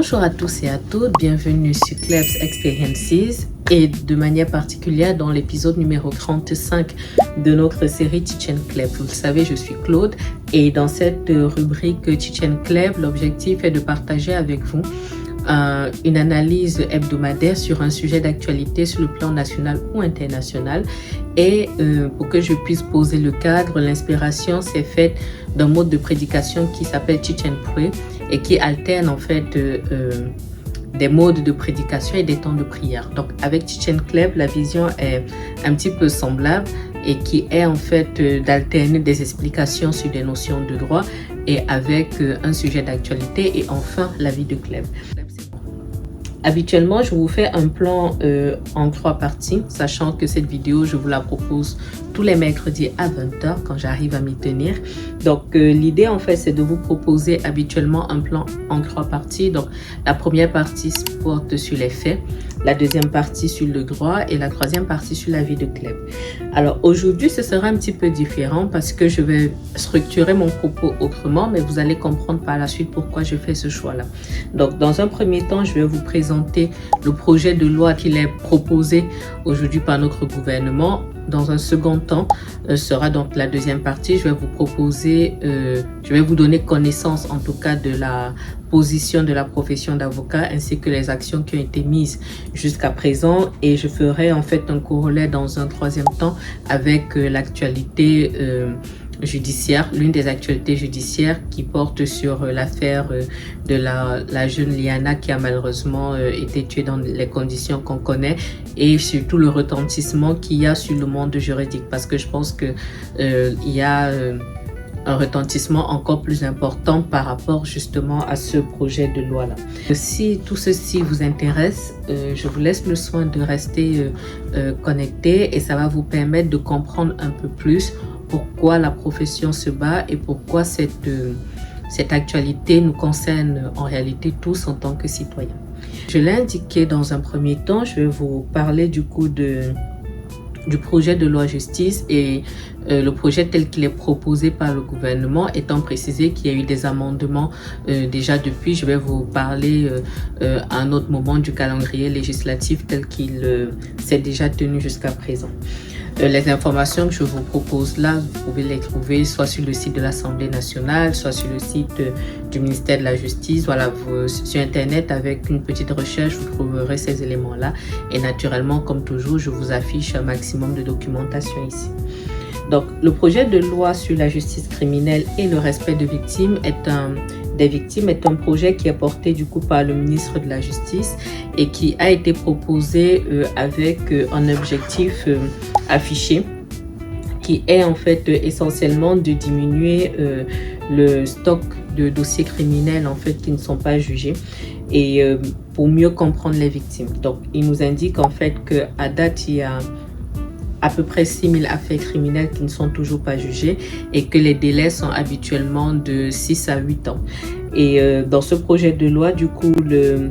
Bonjour à tous et à toutes, bienvenue sur Klebs Experiences et de manière particulière dans l'épisode numéro 35 de notre série Teach and Kleb. Vous le savez, je suis Claude et dans cette rubrique Teach and Kleb, l'objectif est de partager avec vous une analyse hebdomadaire sur un sujet d'actualité sur le plan national ou international. Et pour que je puisse poser le cadre, l'inspiration s'est faite d'un mode de prédication qui s'appelle Teach and Pray et qui alterne en fait des modes de prédication et des temps de prière. Donc avec Teach and Kleb, la vision est un petit peu semblable et qui est en fait d'alterner des explications sur des notions de droit et avec un sujet d'actualité et enfin la vie de Kleb. Habituellement, je vous fais un plan en 3 parties, sachant que cette vidéo, je vous la propose tous les mercredis à 20h quand j'arrive à m'y tenir. Donc, l'idée, en fait, c'est de vous proposer habituellement un plan en 3 parties. Donc, la première partie porte sur les faits, la deuxième partie sur le droit et la troisième partie sur la vie de Kleb. Alors, aujourd'hui, ce sera un petit peu différent parce que je vais structurer mon propos autrement, mais vous allez comprendre par la suite pourquoi je fais ce choix-là. Donc, dans un premier temps, je vais vous présenter le projet de loi qu'il est proposé aujourd'hui par notre gouvernement. Dans un second temps, sera donc la deuxième partie. Je vais vous proposer, je vais vous donner connaissance en tout cas de la position de la profession d'avocat ainsi que les actions qui ont été mises jusqu'à présent. Et je ferai en fait un corollaire dans un troisième temps avec l'actualité judiciaire, l'une des actualités judiciaires qui porte sur l'affaire de la jeune Liana qui a malheureusement été tuée dans les conditions qu'on connaît et surtout le retentissement qu'il y a sur le monde juridique parce que je pense que il y a un retentissement encore plus important par rapport justement à ce projet de loi là. Si tout ceci vous intéresse, je vous laisse le soin de rester connecté et ça va vous permettre de comprendre un peu plus pourquoi la profession se bat et pourquoi cette actualité nous concerne en réalité tous en tant que citoyens. Je l'ai indiqué dans un premier temps, je vais vous parler du coup du projet de loi justice et le projet tel qu'il est proposé par le gouvernement, étant précisé qu'il y a eu des amendements déjà depuis. Je vais vous parler à un autre moment du calendrier législatif tel qu'il s'est déjà tenu jusqu'à présent. Les informations que je vous propose là, vous pouvez les trouver soit sur le site de l'Assemblée nationale, soit sur le site du ministère de la Justice. Voilà, sur Internet, avec une petite recherche, vous trouverez ces éléments-là. Et naturellement, comme toujours, je vous affiche un maximum de documentation ici. Donc, le projet de loi sur la justice criminelle et le respect des victimes est un projet qui est porté du coup par le ministre de la Justice et qui a été proposé avec un objectif affiché qui est en fait essentiellement de diminuer le stock de dossiers criminels en fait qui ne sont pas jugés et pour mieux comprendre les victimes. Donc, il nous indique en fait qu'à date, il y a à peu près 6000 affaires criminelles qui ne sont toujours pas jugées et que les délais sont habituellement de 6 à 8 ans. Et dans ce projet de loi, du coup, le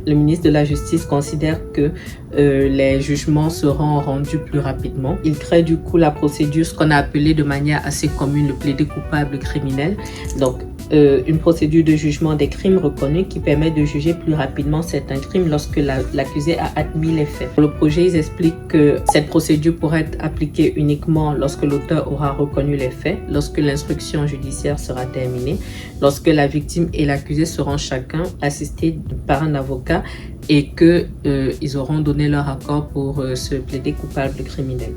ministre de la Justice considère que les jugements seront rendus plus rapidement. Il crée du coup la procédure, ce qu'on a appelé de manière assez commune le plaidé coupable criminel. Donc, une procédure de jugement des crimes reconnus qui permet de juger plus rapidement certains crimes lorsque l'accusé a admis les faits. Dans le projet, ils expliquent que cette procédure pourra être appliquée uniquement lorsque l'auteur aura reconnu les faits, lorsque l'instruction judiciaire sera terminée, lorsque la victime et l'accusé seront chacun assistés par un avocat et qu'ils auront donné leur accord pour se plaider coupable criminel.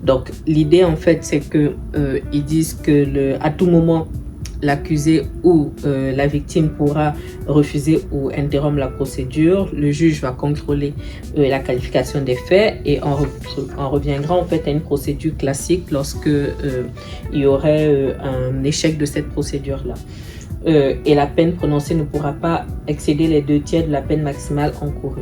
Donc, l'idée en fait, c'est que ils disent que à tout moment, l'accusé ou la victime pourra refuser ou interrompre la procédure. Le juge va contrôler la qualification des faits et on reviendra en fait à une procédure classique lorsque il y aurait un échec de cette procédure-là. Et la peine prononcée ne pourra pas excéder les 2/3 de la peine maximale encourue.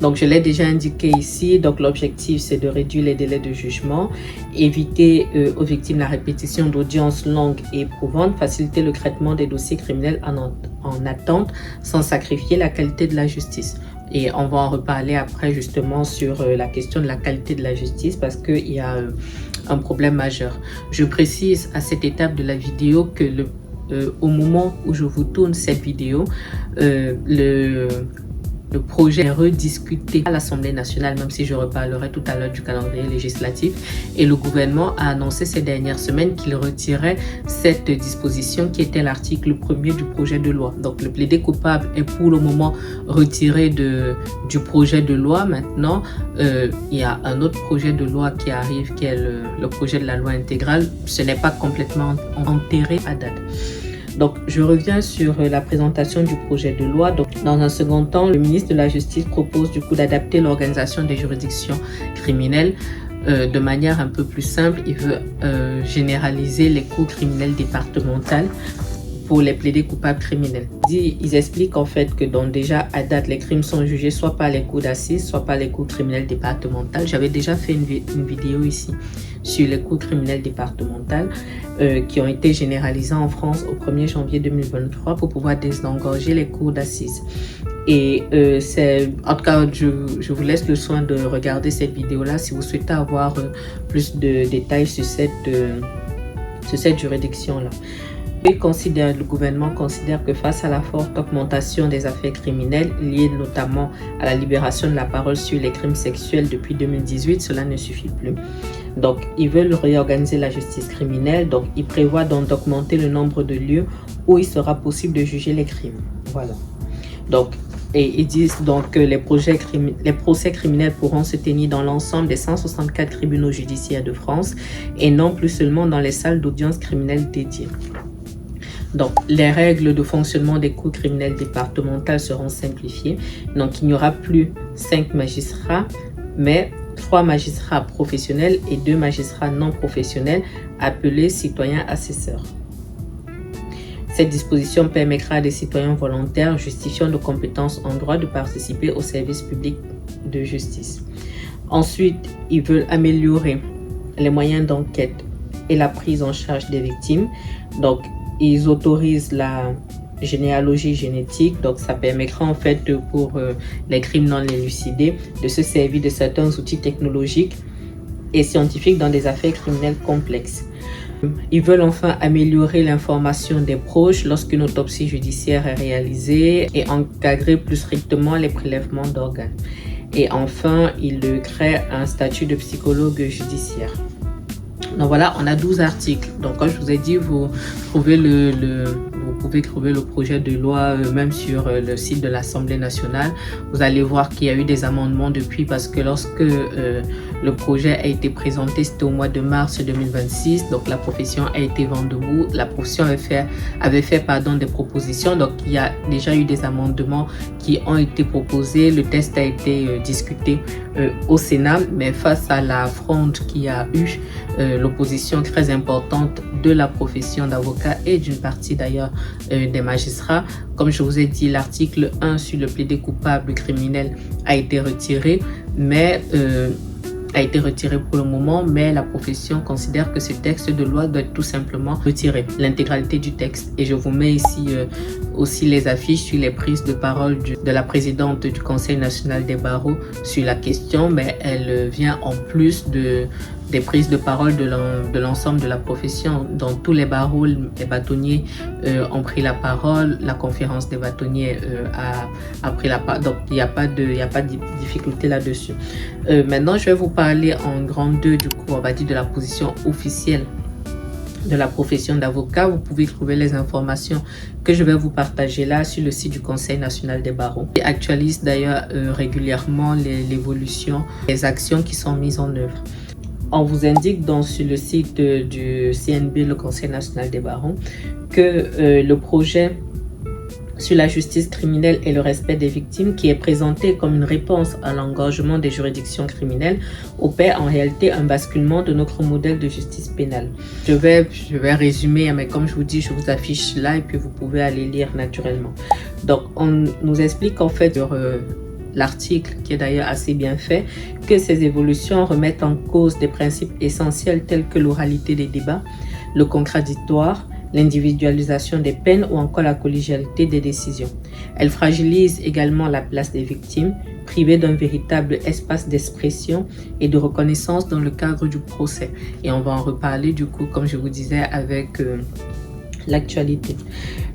Donc, je l'ai déjà indiqué ici. Donc, l'objectif, c'est de réduire les délais de jugement, éviter aux victimes la répétition d'audiences longues et éprouvantes, faciliter le traitement des dossiers criminels en attente sans sacrifier la qualité de la justice. Et on va en reparler après justement sur la question de la qualité de la justice parce qu'il y a un problème majeur. Je précise à cette étape de la vidéo que au moment où je vous tourne cette vidéo, le projet est rediscuté à l'Assemblée nationale, même si je reparlerai tout à l'heure du calendrier législatif. Et le gouvernement a annoncé ces dernières semaines qu'il retirait cette disposition qui était l'article 1er du projet de loi. Donc le plaidé coupable est pour le moment retiré du projet de loi. Maintenant, il y a un autre projet de loi qui arrive, qui est le projet de la loi intégrale. Ce n'est pas complètement enterré à date. Donc, je reviens sur la présentation du projet de loi. Donc, dans un second temps, le ministre de la Justice propose du coup d'adapter l'organisation des juridictions criminelles de manière un peu plus simple. Il veut généraliser les cours criminelles départementales pour les plaidés coupables criminels. Ils expliquent en fait que donc déjà à date, les crimes sont jugés soit par les cours d'assises, soit par les cours criminelles départementales. J'avais déjà fait une vidéo ici sur les cours criminelles départementales qui ont été généralisées en France au 1er janvier 2023 pour pouvoir désengorger les cours d'assises. Et en tout cas, je vous laisse le soin de regarder cette vidéo-là si vous souhaitez avoir plus de détails sur cette juridiction-là. Le gouvernement considère que face à la forte augmentation des affaires criminelles liées notamment à la libération de la parole sur les crimes sexuels depuis 2018, cela ne suffit plus. Donc, ils veulent réorganiser la justice criminelle. Donc, ils prévoient donc d'augmenter le nombre de lieux où il sera possible de juger les crimes. Voilà. Donc, et ils disent donc que les procès criminels pourront se tenir dans l'ensemble des 164 tribunaux judiciaires de France et non plus seulement dans les salles d'audience criminelles dédiées. Donc, les règles de fonctionnement des cours criminels départementales seront simplifiées. Donc, il n'y aura plus 5 magistrats, mais 3 magistrats professionnels et 2 magistrats non professionnels appelés citoyens assesseurs. Cette disposition permettra à des citoyens volontaires justifiant de compétences en droit de participer au service public de justice. Ensuite, ils veulent améliorer les moyens d'enquête et la prise en charge des victimes. Donc, ils autorisent la généalogie génétique, donc ça permettra en fait pour les crimes non élucidés de se servir de certains outils technologiques et scientifiques dans des affaires criminelles complexes. Ils veulent enfin améliorer l'information des proches lorsqu'une autopsie judiciaire est réalisée et encadrer plus strictement les prélèvements d'organes. Et enfin, ils créent un statut de psychologue judiciaire. Donc voilà, on a 12 articles. Donc comme je vous ai dit, vous pouvez trouver le projet de loi même sur le site de l'Assemblée nationale. Vous allez voir qu'il y a eu des amendements depuis parce que lorsque le projet a été présenté, c'était au mois de mars 2026. Donc la profession a été vent debout. La profession avait fait des propositions. Donc il y a déjà eu des amendements qui ont été proposés. Le texte a été discuté au Sénat, mais face à la fronde qu'il y a eu, l'opposition très importante de la profession d'avocat et d'une partie d'ailleurs des magistrats. Comme je vous ai dit, l'article 1 sur le plaidé coupable criminel a été retiré, pour le moment, mais la profession considère que ce texte de loi doit tout simplement retirer l'intégralité du texte. Et je vous mets ici aussi les affiches sur les prises de parole de la présidente du Conseil national des barreaux sur la question, mais elle vient en plus des prises de parole de l'ensemble de la profession. Dans tous les barreaux, les bâtonniers ont pris la parole, la conférence des bâtonniers a pris la parole, donc il n'y a pas de difficulté là-dessus. Maintenant, je vais vous parler en grande 2, du coup, on va dire de la position officielle de la profession d'avocat. Vous pouvez trouver les informations que je vais vous partager là sur le site du Conseil national des barreaux. Il actualise d'ailleurs régulièrement l'évolution des actions qui sont mises en œuvre. On vous indique donc sur le site du CNB, le Conseil national des barreaux, que le projet sur la justice criminelle et le respect des victimes, qui est présenté comme une réponse à l'engorgement des juridictions criminelles, opère en réalité un basculement de notre modèle de justice pénale. Je vais résumer, mais comme je vous dis, je vous affiche là et puis vous pouvez aller lire naturellement. Donc, on nous explique en fait sur l'article, qui est d'ailleurs assez bien fait, que ces évolutions remettent en cause des principes essentiels tels que l'oralité des débats, le contradictoire, l'individualisation des peines ou encore la collégialité des décisions. Elle fragilise également la place des victimes, privées d'un véritable espace d'expression et de reconnaissance dans le cadre du procès. Et on va en reparler du coup, comme je vous disais, avec L'actualité.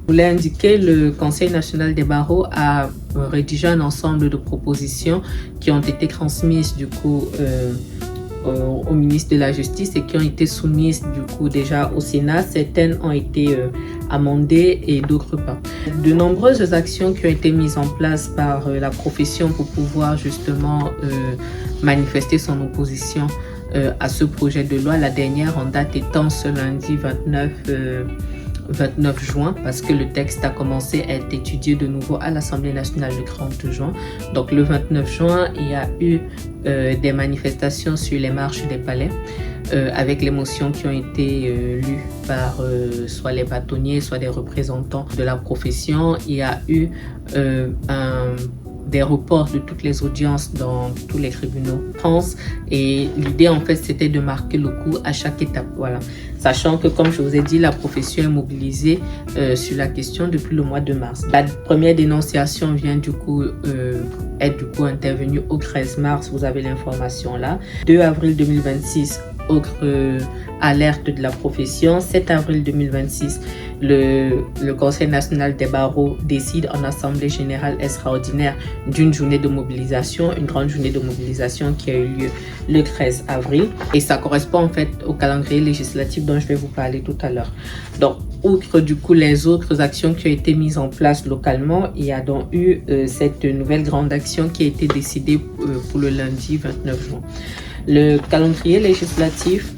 Je voulais indiquer, le Conseil national des barreaux a rédigé un ensemble de propositions qui ont été transmises du coup au ministre de la Justice et qui ont été soumises du coup déjà au Sénat. Certaines ont été amendées et d'autres pas. De nombreuses actions qui ont été mises en place par la profession pour pouvoir justement manifester son opposition à ce projet de loi. La dernière en date étant ce lundi 29 juin, parce que le texte a commencé à être étudié de nouveau à l'Assemblée nationale le 30 juin. Donc le 29 juin, il y a eu des manifestations sur les marches des palais avec les motions qui ont été lues par soit les bâtonniers, soit des représentants de la profession. Il y a eu des reports de toutes les audiences dans tous les tribunaux de France, et l'idée en fait c'était de marquer le coup à chaque étape, voilà, sachant que comme je vous ai dit, la profession est mobilisée sur la question depuis le mois de mars. La première dénonciation vient du coup être intervenue au 13 mars, vous avez l'information là. 2 avril 2026, autre alerte de la profession. 7 avril 2026, le Conseil national des barreaux décide en assemblée générale extraordinaire d'une journée de mobilisation, une grande journée de mobilisation qui a eu lieu le 13 avril. Et ça correspond en fait au calendrier législatif dont je vais vous parler tout à l'heure. Donc, outre du coup les autres actions qui ont été mises en place localement, il y a donc eu cette nouvelle grande action qui a été décidée pour le lundi 29 juin. Le calendrier législatif,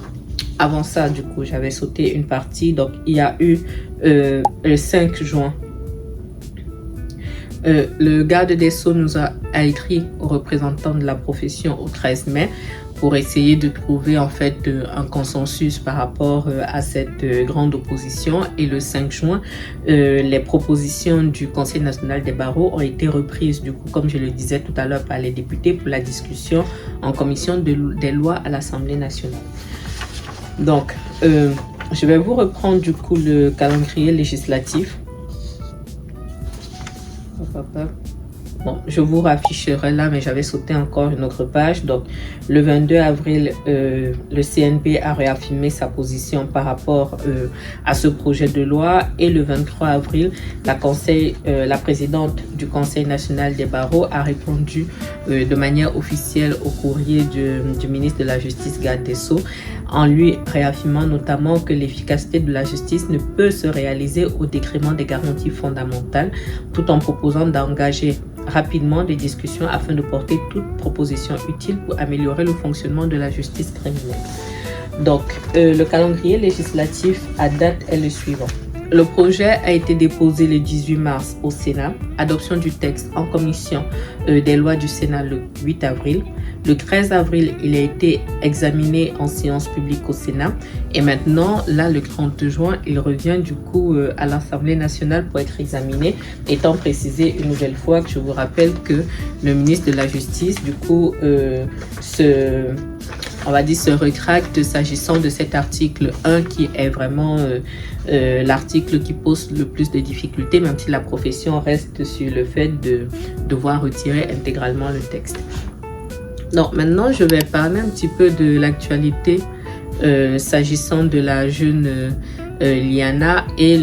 avant ça, du coup, j'avais sauté une partie. Donc, il y a eu le 5 juin. Le garde des Sceaux nous a écrit aux représentants de la profession au 13 mai pour essayer de trouver en fait un consensus par rapport à cette grande opposition. Et le 5 juin, les propositions du Conseil national des barreaux ont été reprises, du coup, comme je le disais tout à l'heure, par les députés pour la discussion en commission des lois à l'Assemblée nationale. Donc, je vais vous reprendre du coup le calendrier législatif. Bon, je vous rafficherai là, mais j'avais sauté encore une autre page. Donc, le 22 avril, le CNB a réaffirmé sa position par rapport à ce projet de loi. Et le 23 avril, la présidente du Conseil national des barreaux a répondu de manière officielle au courrier du ministre de la Justice, garde des Sceaux, en lui réaffirmant notamment que l'efficacité de la justice ne peut se réaliser au détriment des garanties fondamentales, tout en proposant d'engager rapidement des discussions afin de porter toute proposition utile pour améliorer le fonctionnement de la justice criminelle. Donc, le calendrier législatif à date est le suivant. Le projet a été déposé le 18 mars au Sénat, adoption du texte en commission des lois du Sénat le 8 avril. Le 13 avril, il a été examiné en séance publique au Sénat. Et maintenant, là, le 30 juin, il revient du coup à l'Assemblée nationale pour être examiné, étant précisé une nouvelle fois que je vous rappelle que le ministre de la Justice, du coup, se rétracte s'agissant de cet article 1 qui est vraiment l'article qui pose le plus de difficultés, même si la profession reste sur le fait de devoir retirer intégralement le texte. Donc maintenant, je vais parler un petit peu de l'actualité s'agissant de la jeune Liana et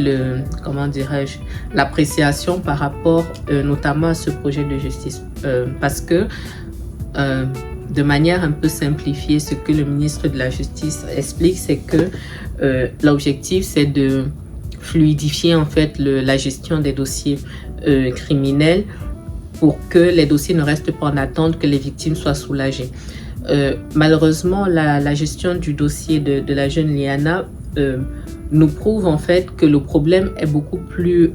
l'appréciation par rapport notamment à ce projet de justice. Parce que de manière un peu simplifiée, ce que le ministre de la Justice explique, c'est que l'objectif, c'est de fluidifier en fait la gestion des dossiers criminels pour que les dossiers ne restent pas en attente, que les victimes soient soulagées. Malheureusement, la gestion du dossier de la jeune Liana nous prouve en fait que le problème est beaucoup plus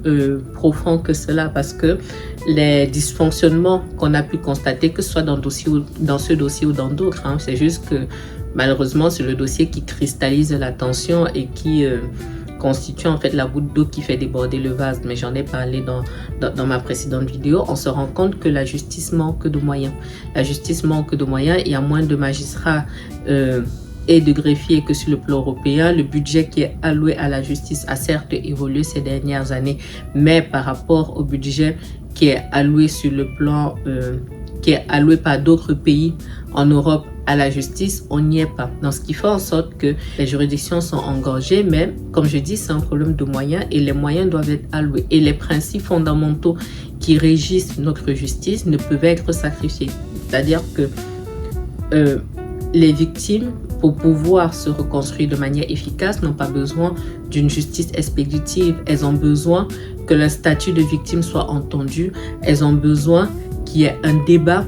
profond que cela, parce que les dysfonctionnements qu'on a pu constater, que ce soit dans ce dossier ou dans d'autres, hein, c'est juste que malheureusement c'est le dossier qui cristallise l'attention et qui constitue en fait la goutte d'eau qui fait déborder le vase. Mais j'en ai parlé dans ma précédente vidéo. On se rend compte que la justice manque de moyens. La justice manque de moyens. Il y a moins de magistrats et de greffiers que sur le plan européen. Le budget qui est alloué à la justice a certes évolué ces dernières années, mais par rapport au budget qui est alloué sur le plan qui est alloué par d'autres pays en Europe à la justice, on n'y est pas. Donc, ce qui fait en sorte que les juridictions sont engorgées, mais comme je dis, c'est un problème de moyens et les moyens doivent être alloués. Et les principes fondamentaux qui régissent notre justice ne peuvent être sacrifiés. C'est-à-dire que les victimes, pour pouvoir se reconstruire de manière efficace, n'ont pas besoin d'une justice expéditive. Elles ont besoin que le statut de victime soit entendu. Elles ont besoin qu'il y ait un débat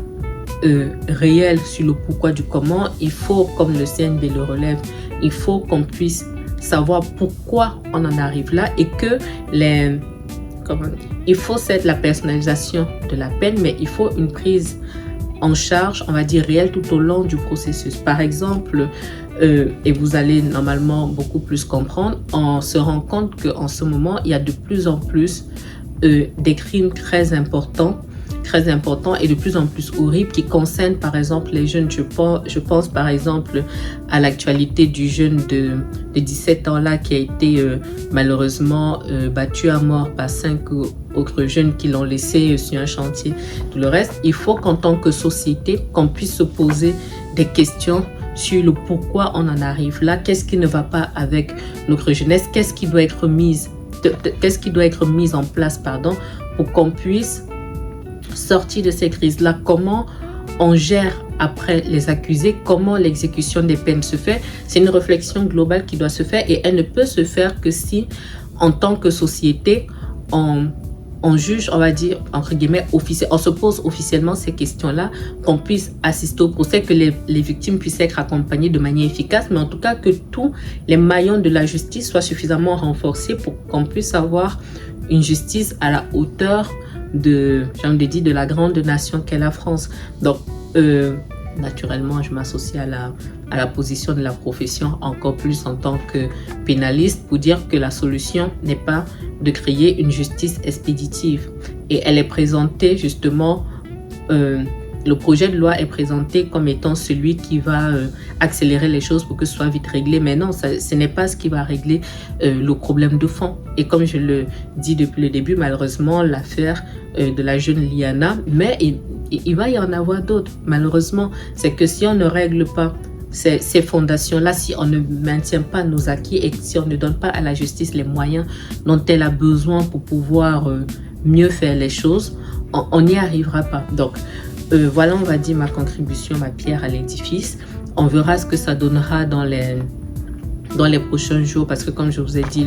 réel sur le pourquoi du comment. Il faut, comme le CNB le relève, il faut qu'on puisse savoir pourquoi on en arrive là et que il faut cette la personnalisation de la peine, mais il faut une prise en charge, on va dire, réelle tout au long du processus. Par exemple, et vous allez normalement beaucoup plus comprendre, on se rend compte qu'en ce moment, il y a de plus en plus des crimes très importants et de plus en plus horribles qui concernent par exemple les jeunes. Je pense par exemple à l'actualité du jeune de 17 ans là qui a été malheureusement battu à mort par 5 autres jeunes qui l'ont laissé sur un chantier. Tout le reste, il faut qu'en tant que société, qu'on puisse se poser des questions sur le pourquoi on en arrive là, qu'est-ce qui ne va pas avec notre jeunesse, qu'est-ce qui doit être mis en place pour qu'on puisse sortir de ces crises-là, comment on gère après les accusés, comment l'exécution des peines se fait. C'est une réflexion globale qui doit se faire et elle ne peut se faire que si, en tant que société, on juge, on va dire, entre guillemets, on se pose officiellement ces questions-là, qu'on puisse assister au procès, que les victimes puissent être accompagnées de manière efficace, mais en tout cas que tous les maillons de la justice soient suffisamment renforcés pour qu'on puisse avoir une justice à la hauteur de la grande nation qu'est la France. Donc, naturellement, je m'associe à la position de la profession, encore plus en tant que pénaliste, pour dire que la solution n'est pas de créer une justice expéditive. Et elle est présentée justement, le projet de loi est présenté comme étant celui qui va accélérer les choses pour que ce soit vite réglé. Mais non, ce n'est pas ce qui va régler le problème de fond. Et comme je le dis depuis le début, malheureusement, l'affaire de la jeune Liana, mais il va y en avoir d'autres. Malheureusement, c'est que si on ne règle pas ces fondations-là, si on ne maintient pas nos acquis et si on ne donne pas à la justice les moyens dont elle a besoin pour pouvoir mieux faire les choses, on n'y arrivera pas. Donc, voilà, on va dire ma contribution, ma pierre à l'édifice. On verra ce que ça donnera dans les prochains jours parce que comme je vous ai dit,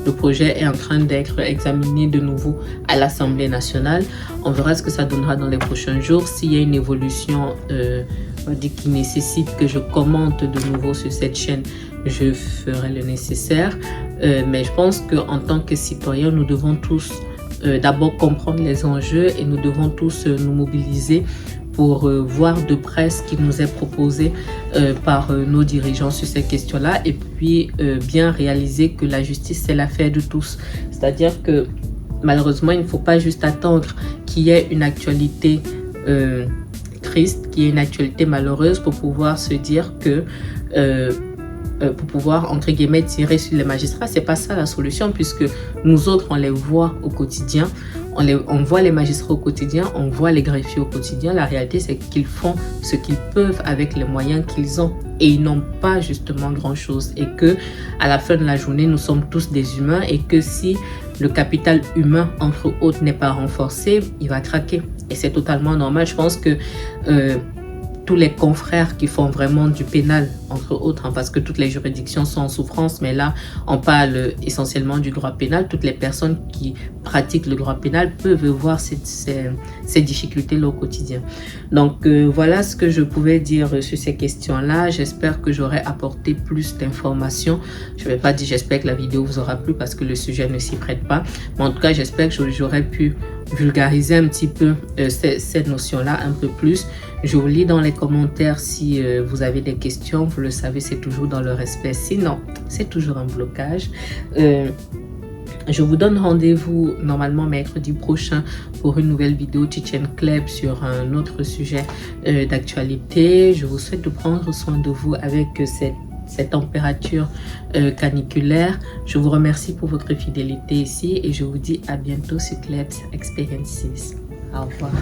le projet est en train d'être examiné de nouveau à l'Assemblée nationale. On verra ce que ça donnera dans les prochains jours. S'il y a une évolution on va dire, qui nécessite que je commente de nouveau sur cette chaîne, je ferai le nécessaire. Mais je pense qu'en tant que citoyens, nous devons tous d'abord comprendre les enjeux et nous devons tous nous mobiliser pour voir de près ce qui nous est proposé par nos dirigeants sur ces questions-là et puis bien réaliser que la justice, c'est l'affaire de tous. C'est-à-dire que malheureusement, il ne faut pas juste attendre qu'il y ait une actualité triste, qu'il y ait une actualité malheureuse pour pouvoir se dire que pour pouvoir, entre guillemets, tirer sur les magistrats. C'est pas ça la solution puisque nous autres, on les voit au quotidien. On voit les magistrats au quotidien, on voit les greffiers au quotidien. La réalité, c'est qu'ils font ce qu'ils peuvent avec les moyens qu'ils ont. Et ils n'ont pas justement grand-chose. Et que à la fin de la journée, nous sommes tous des humains. Et que si le capital humain, entre autres, n'est pas renforcé, il va craquer. Et c'est totalement normal. Je pense que tous les confrères qui font vraiment du pénal, entre autres, parce que toutes les juridictions sont en souffrance, mais là, on parle essentiellement du droit pénal. Toutes les personnes qui pratiquent le droit pénal peuvent voir ces difficultés-là au quotidien. Donc, voilà ce que je pouvais dire sur ces questions-là. J'espère que j'aurai apporté plus d'informations. Je ne vais pas dire j'espère que la vidéo vous aura plu parce que le sujet ne s'y prête pas. Mais en tout cas, j'espère que j'aurai pu vulgariser un petit peu cette notion-là un peu plus. Je vous lis dans les commentaires si vous avez des questions. Vous le savez, c'est toujours dans le respect. Sinon, c'est toujours un blocage. Je vous donne rendez-vous normalement mercredi prochain pour une nouvelle vidéo Tchétchène Club sur un autre sujet d'actualité. Je vous souhaite de prendre soin de vous avec cette température caniculaire. Je vous remercie pour votre fidélité ici et je vous dis à bientôt sur Klebs Experiences. Au revoir.